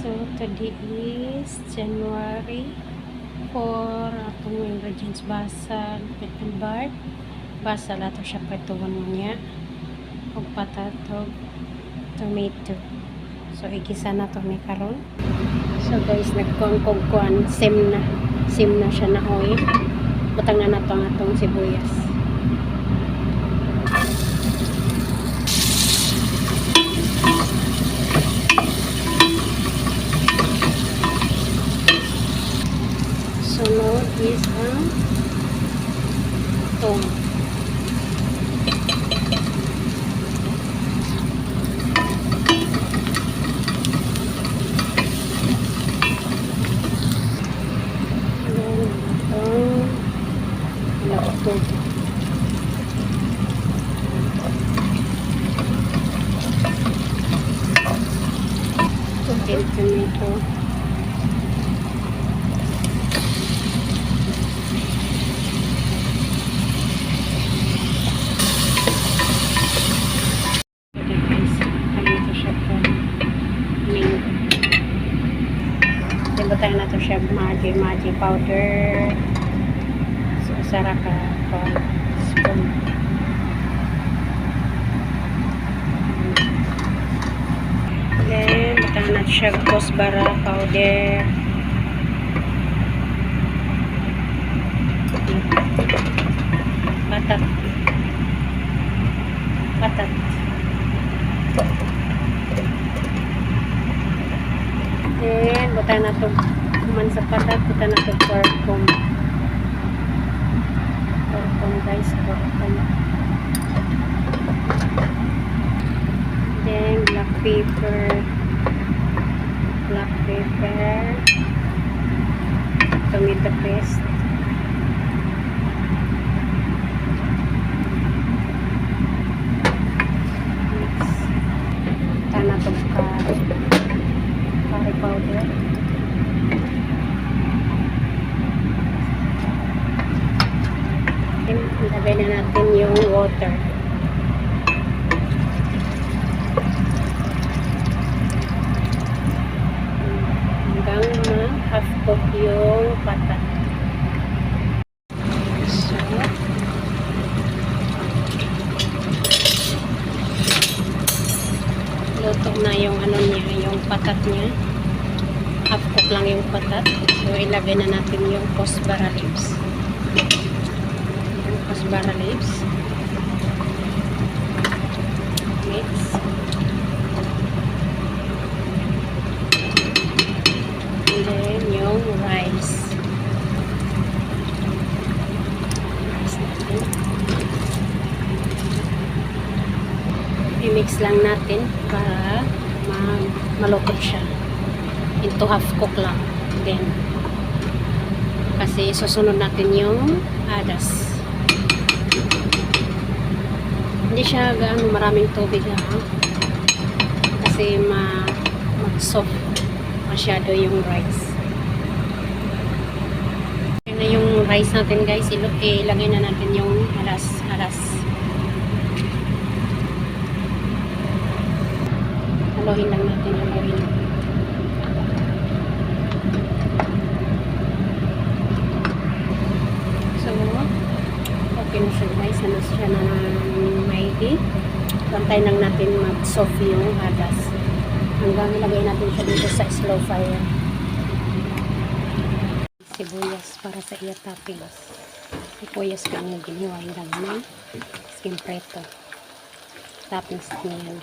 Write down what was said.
So, today is January 4. Atong ingredients basal, pickle bar. Basal ato siya patuwan mo niya. O patatog, tomato. So, igisa na to ni karon. So, guys, nagkuhan-kuhan. Sim na siya na oil. Butang na nato ang atong sibuyas. Sunod is ang tong. Laptop. Tomato. Butang na to siya Maggi powder. So, sarap ka spoon. Then, butang na to siya kusbara powder. Patat. Then, buta na ito kuman sa patat, buta na ito porkom guys, porkom. Then, black pepper, tomato paste, mix, buta na ito curry powder. Ilagay na natin yung water. Hanggang half cook yung patat. So, luto na yung ano niya, yung patat niya. Half cook lang yung patat. So, ilagay na natin yung kusbara leaves. Kusbara leaves. Mix. And then, yung rice. I-mix lang natin para malukot siya. Into half cook lang. Then, kasi susunod natin yung adas. Hindi siya gaano maraming tubig lang. Kasi mag-soft masyado yung rice. Yan na yung rice natin guys. Ilagay na natin yung alas. Haluhin lang natin. Okay na siya guys, ano siya na maigi. Pantay lang natin mag-soft yung hadas hanggang ilagay natin siya dito sa slow fire. Sibuyas para sa iya toppings. Sibuyas ka nyo giniwa yung ragman skin preto toppings niyan.